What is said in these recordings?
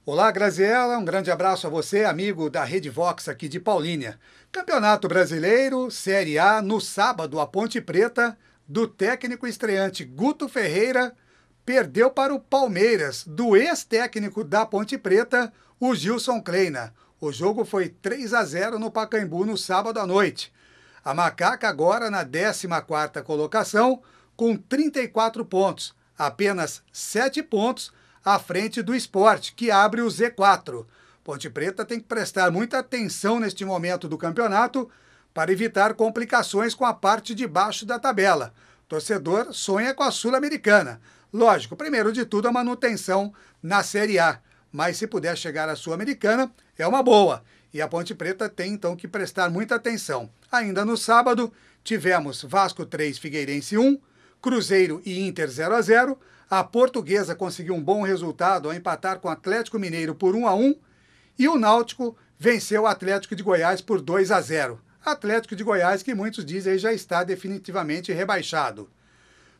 Olá, Graziela, um grande abraço a você, amigo da Rede Vox aqui de Paulínia. Campeonato Brasileiro, Série A, no sábado, a Ponte Preta, do técnico estreante Guto Ferreira, perdeu para o Palmeiras, do ex-técnico da Ponte Preta, o Gilson Kleina. O jogo foi 3-0 no Pacaembu no sábado à noite. A Macaca agora na 14ª colocação, com 34 pontos, apenas 7 pontos à frente do Sport, que abre o Z4. Ponte Preta tem que prestar muita atenção neste momento do campeonato para evitar complicações com a parte de baixo da tabela. O torcedor sonha com a Sul-Americana. Lógico, primeiro de tudo a manutenção na Série A, mas se puder chegar à Sul-Americana é uma boa. E a Ponte Preta tem então que prestar muita atenção. Ainda no sábado tivemos Vasco 3, Figueirense 1, Cruzeiro e Inter 0-0. A Portuguesa conseguiu um bom resultado ao empatar com o Atlético Mineiro por 1-1 e o Náutico venceu o Atlético de Goiás por 2-0. Atlético de Goiás que muitos dizem já está definitivamente rebaixado.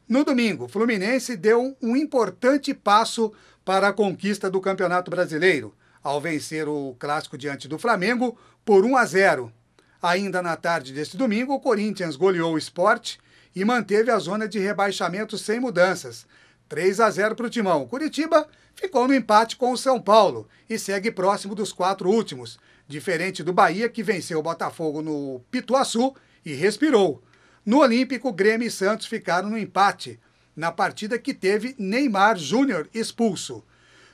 No domingo, o Fluminense deu um importante passo para a conquista do Campeonato Brasileiro, ao vencer o clássico diante do Flamengo por 1-0. Ainda na tarde deste domingo, o Corinthians goleou o Sport e manteve a zona de rebaixamento sem mudanças. 3-0 para o Timão. Curitiba ficou no empate com o São Paulo e segue próximo dos 4 últimos, diferente do Bahia, que venceu o Botafogo no Pituaçu e respirou. No Olímpico, Grêmio e Santos ficaram no empate, na partida que teve Neymar Júnior expulso.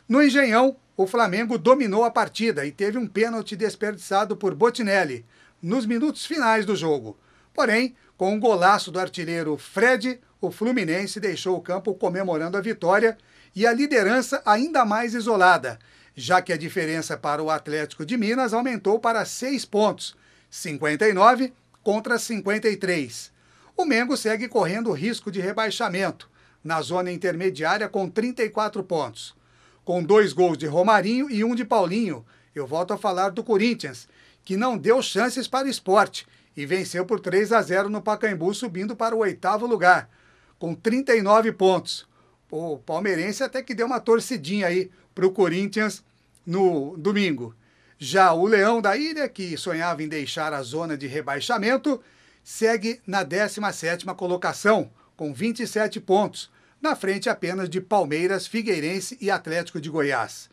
No Engenhão, o Flamengo dominou a partida e teve um pênalti desperdiçado por Botinelli nos minutos finais do jogo. Porém, com um golaço do artilheiro Fred, o Fluminense deixou o campo comemorando a vitória e a liderança ainda mais isolada, já que a diferença para o Atlético de Minas aumentou para 6 pontos, 59 contra 53. O Mengo segue correndo o risco de rebaixamento, na zona intermediária com 34 pontos. Com 2 gols de Romarinho e 1 de Paulinho, eu volto a falar do Corinthians, que não deu chances para o Sport e venceu por 3-0 no Pacaembu, subindo para o 8º lugar, com 39 pontos. O palmeirense até que deu uma torcidinha aí para o Corinthians no domingo. Já o Leão da Ilha, que sonhava em deixar a zona de rebaixamento, segue na 17ª colocação, com 27 pontos, na frente apenas de Palmeiras, Figueirense e Atlético de Goiás.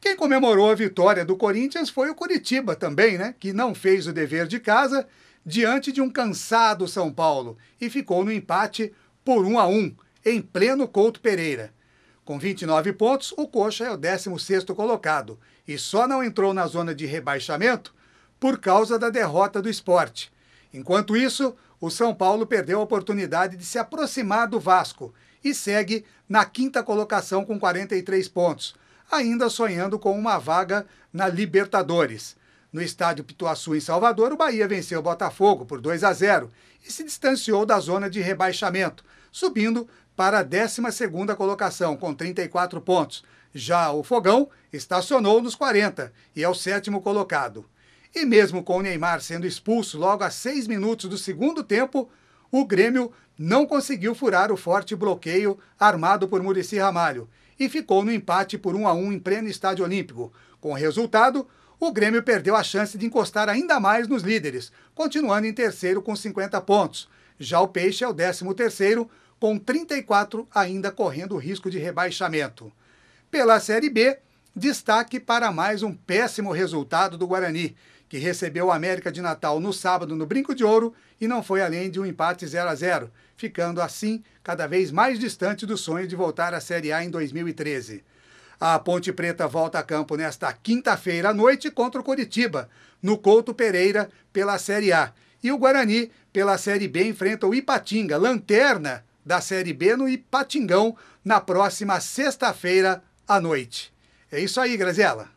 Quem comemorou a vitória do Corinthians foi o Curitiba também, né? Que não fez o dever de casa diante de um cansado São Paulo e ficou no empate por 1-1, em pleno Couto Pereira. Com 29 pontos, o Coxa é o 16º colocado e só não entrou na zona de rebaixamento por causa da derrota do Sport. Enquanto isso, o São Paulo perdeu a oportunidade de se aproximar do Vasco e segue na 5ª colocação com 43 pontos, ainda sonhando com uma vaga na Libertadores. No estádio Pituaçu, em Salvador, o Bahia venceu o Botafogo por 2-0 e se distanciou da zona de rebaixamento, subindo para a 12ª colocação com 34 pontos. Já o Fogão estacionou nos 40 e é o 7º colocado. E mesmo com o Neymar sendo expulso logo a 6 minutos do segundo tempo, o Grêmio não conseguiu furar o forte bloqueio armado por Muricy Ramalho e ficou no empate por 1-1 em pleno Estádio Olímpico. Com o resultado, o Grêmio perdeu a chance de encostar ainda mais nos líderes, continuando em terceiro com 50 pontos. Já o Peixe é o 13º, com 34, ainda correndo o risco de rebaixamento. Pela Série B, destaque para mais um péssimo resultado do Guarani, que recebeu o América de Natal no sábado no Brinco de Ouro e não foi além de um empate 0-0, ficando assim cada vez mais distante do sonho de voltar à Série A em 2013. A Ponte Preta volta a campo nesta quinta-feira à noite contra o Coritiba, no Couto Pereira, pela Série A. E o Guarani, pela Série B, enfrenta o Ipatinga, lanterna da Série B, no Ipatingão, na próxima sexta-feira à noite. É isso aí, Graziela.